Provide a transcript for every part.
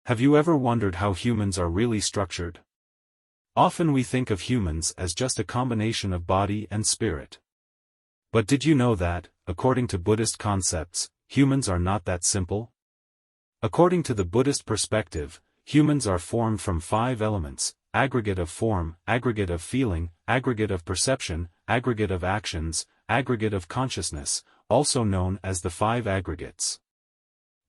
Have you ever wondered how humans are really structured? Often we think of humans as just a combination of body and spirit. But did you know that, according to Buddhist concepts, humans are not that simple? According to the Buddhist perspective, humans are formed from 5 elements: aggregate of form, aggregate of feeling, aggregate of perception, aggregate of actions, aggregate of consciousness, also known as the 5 aggregates.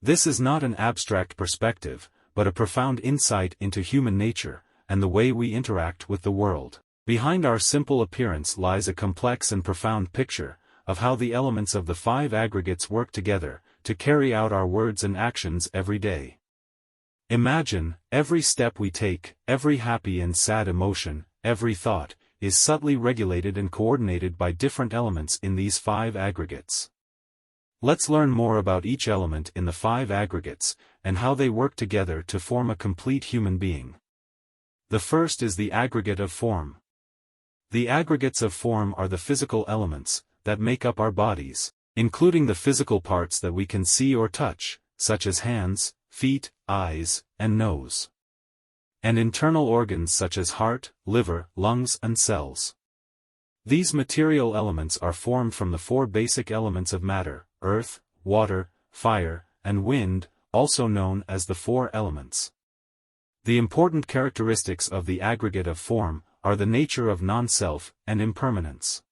This is not an abstract perspective, but a profound insight into human nature, and the way we interact with the world. Behind our simple appearance lies a complex and profound picture of how the elements of the 5 aggregates work together to carry out our words and actions every day. Imagine, every step we take, every happy and sad emotion, every thought, is subtly regulated and coordinated by different elements in these 5 aggregates. Let's learn more about each element in the 5 aggregates, and how they work together to form a complete human being. The first is the aggregate of form. The aggregates of form are the physical elements that make up our bodies, including the physical parts that we can see or touch, such as hands, feet, eyes, and nose. And internal organs such as heart, liver, lungs, and cells. These material elements are formed from the 4 basic elements of matter: earth, water, fire, and wind, also known as the 4 elements. The important characteristics of the aggregate of form are the nature of non-self and impermanence.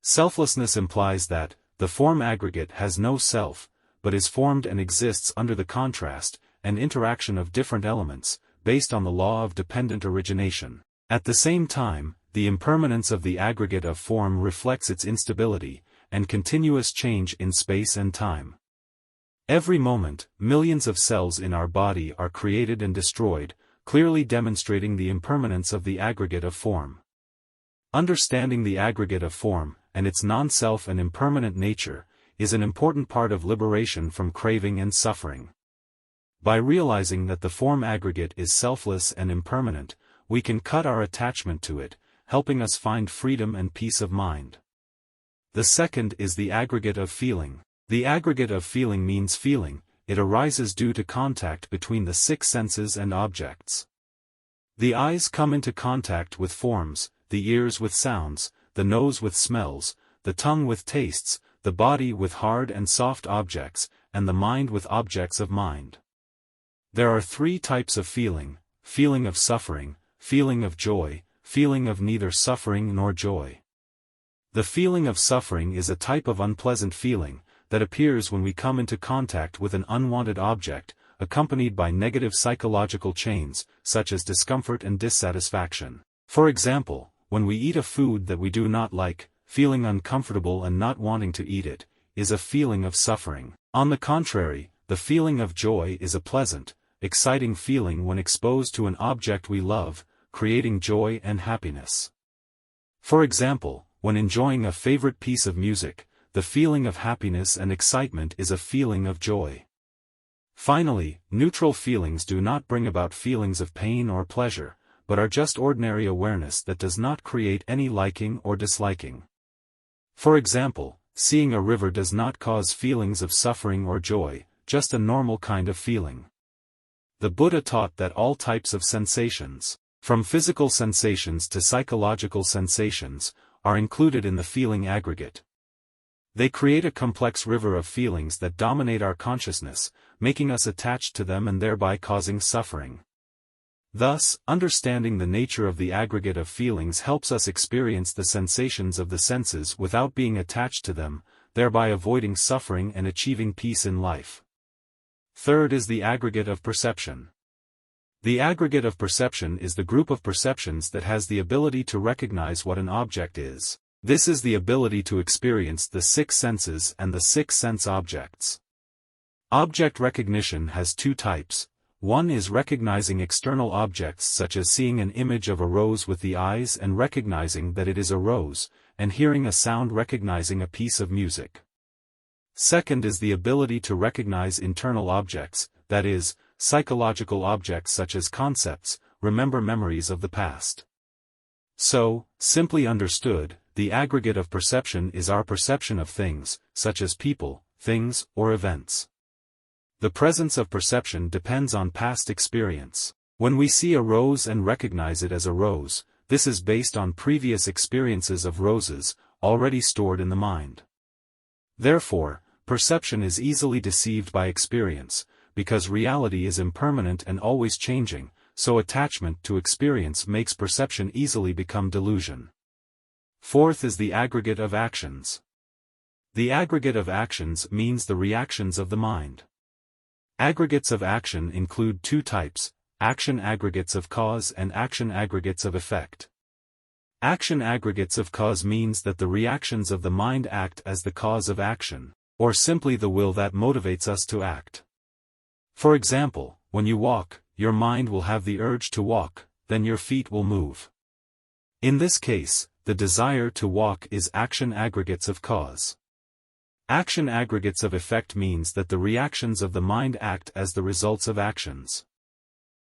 Selflessness implies that the form aggregate has no self, but is formed and exists under the contrast and interaction of different elements, based on the law of dependent origination. At the same time, the impermanence of the aggregate of form reflects its instability and continuous change in space and time. Every moment, millions of cells in our body are created and destroyed, clearly demonstrating the impermanence of the aggregate of form. Understanding the aggregate of form, and its non-self and impermanent nature, is an important part of liberation from craving and suffering. By realizing that the form aggregate is selfless and impermanent, we can cut our attachment to it, helping us find freedom and peace of mind. The second is the aggregate of feeling. The aggregate of feeling means feeling. It arises due to contact between the 6 senses and objects. The eyes come into contact with forms, the ears with sounds, the nose with smells, the tongue with tastes, the body with hard and soft objects, and the mind with objects of mind. There are 3 types of feeling: feeling of suffering, feeling of joy, feeling of neither suffering nor joy. The feeling of suffering is a type of unpleasant feeling that appears when we come into contact with an unwanted object, accompanied by negative psychological chains, such as discomfort and dissatisfaction. For example, when we eat a food that we do not like, feeling uncomfortable and not wanting to eat it, is a feeling of suffering. On the contrary, the feeling of joy is a pleasant, exciting feeling when exposed to an object we love, creating joy and happiness. For example, when enjoying a favorite piece of music, the feeling of happiness and excitement is a feeling of joy. Finally, neutral feelings do not bring about feelings of pain or pleasure, but are just ordinary awareness that does not create any liking or disliking. For example, seeing a river does not cause feelings of suffering or joy, just a normal kind of feeling. The Buddha taught that all types of sensations, from physical sensations to psychological sensations, are included in the feeling aggregate. They create a complex river of feelings that dominate our consciousness, making us attached to them and thereby causing suffering. Thus, understanding the nature of the aggregate of feelings helps us experience the sensations of the senses without being attached to them, thereby avoiding suffering and achieving peace in life. Third is the aggregate of perception. The aggregate of perception is the group of perceptions that has the ability to recognize what an object is. This is the ability to experience the 6 senses and the 6 sense objects. Object recognition has 2 types. One is recognizing external objects such as seeing an image of a rose with the eyes and recognizing that it is a rose, and hearing a sound recognizing a piece of music. Second is the ability to recognize internal objects, that is, psychological objects such as concepts, remember memories of the past. So, simply understood, the aggregate of perception is our perception of things, such as people, things, or events. the presence of perception depends on past experience. When we see a rose and recognize it as a rose, this is based on previous experiences of roses, already stored in the mind. Therefore, perception is easily deceived by experience, because reality is impermanent and always changing, so attachment to experience makes perception easily become delusion. Fourth is the aggregate of actions. The aggregate of actions means the reactions of the mind. Aggregates of action include two types: action aggregates of cause and action aggregates of effect. Action aggregates of cause means that the reactions of the mind act as the cause of action, or simply the will that motivates us to act. For example, when you walk, your mind will have the urge to walk, then your feet will move. In this case, the desire to walk is action aggregates of cause. Action aggregates of effect means that the reactions of the mind act as the results of actions.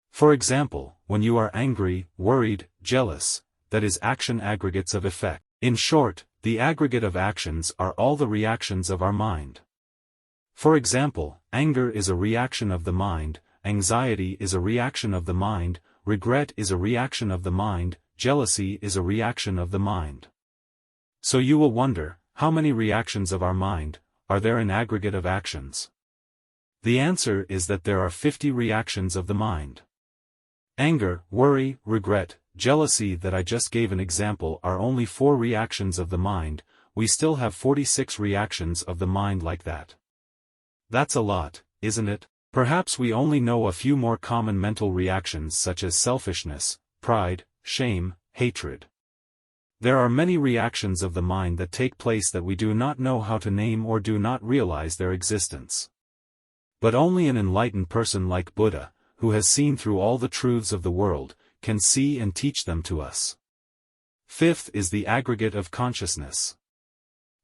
For example, when you are angry, worried, jealous, that is action aggregates of effect. In short, the aggregate of actions are all the reactions of our mind. For example, anger is a reaction of the mind, anxiety is a reaction of the mind, regret is a reaction of the mind, jealousy is a reaction of the mind. So you will wonder, how many reactions of our mind are there in aggregate of actions? The answer is that there are 50 reactions of the mind. Anger, worry, regret, jealousy that I just gave an example are only 4 reactions of the mind. We still have 46 reactions of the mind like that. That's a lot, isn't it? Perhaps we only know a few more common mental reactions such as selfishness, pride, shame, hatred. There are many reactions of the mind that take place that we do not know how to name or do not realize their existence. But only an enlightened person like Buddha, who has seen through all the truths of the world, can see and teach them to us. Fifth is the aggregate of consciousness.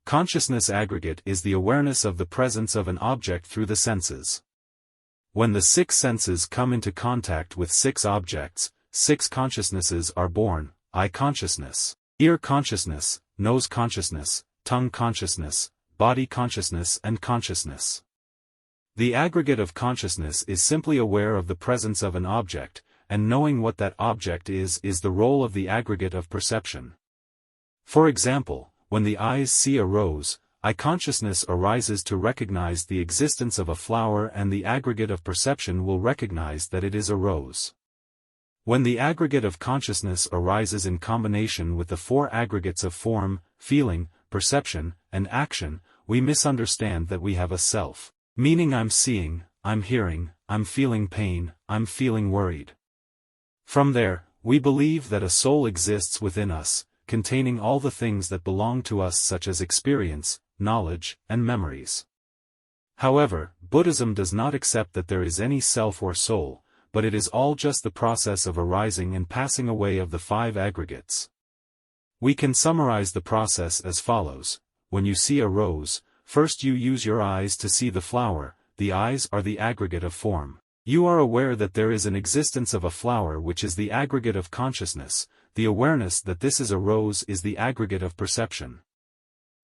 Consciousness aggregate is the awareness of the presence of an object through the senses. When the 6 senses come into contact with 6 objects, 6 consciousnesses are born: eye consciousness, ear consciousness, nose consciousness, tongue consciousness, body consciousness and consciousness. The aggregate of consciousness is simply aware of the presence of an object, and knowing what that object is the role of the aggregate of perception. For example, when the eyes see a rose, eye consciousness arises to recognize the existence of a flower, and the aggregate of perception will recognize that it is a rose. When the aggregate of consciousness arises in combination with the 4 aggregates of form, feeling, perception, and action, we misunderstand that we have a self, meaning I'm seeing, I'm hearing, I'm feeling pain, I'm feeling worried. From there, we believe that a soul exists within us, containing all the things that belong to us such as experience, knowledge, and memories. However, Buddhism does not accept that there is any self or soul, but it is all just the process of arising and passing away of the 5 aggregates. We can summarize the process as follows: when you see a rose, first you use your eyes to see the flower. The eyes are the aggregate of form. You are aware that there is an existence of a flower, which is the aggregate of consciousness. The awareness that this is a rose is the aggregate of perception.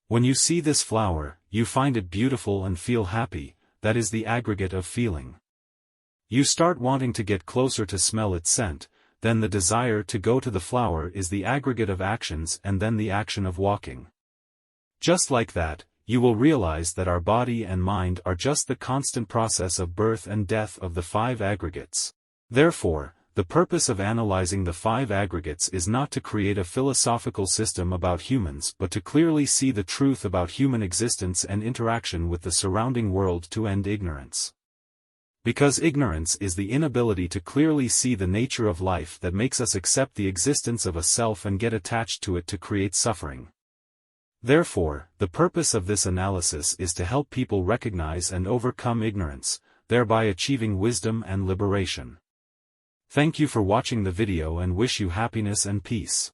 When you see this flower, you find it beautiful and feel happy. That is the aggregate of feeling. You start wanting to get closer to smell its scent, then the desire to go to the flower is the aggregate of actions, and then the action of walking. Just like that, you will realize that our body and mind are just the constant process of birth and death of the 5 aggregates. Therefore, the purpose of analyzing the 5 aggregates is not to create a philosophical system about humans, but to clearly see the truth about human existence and interaction with the surrounding world to end ignorance. Because ignorance is the inability to clearly see the nature of life that makes us accept the existence of a self and get attached to it to create suffering. Therefore, the purpose of this analysis is to help people recognize and overcome ignorance, thereby achieving wisdom and liberation. Thank you for watching the video and wish you happiness and peace.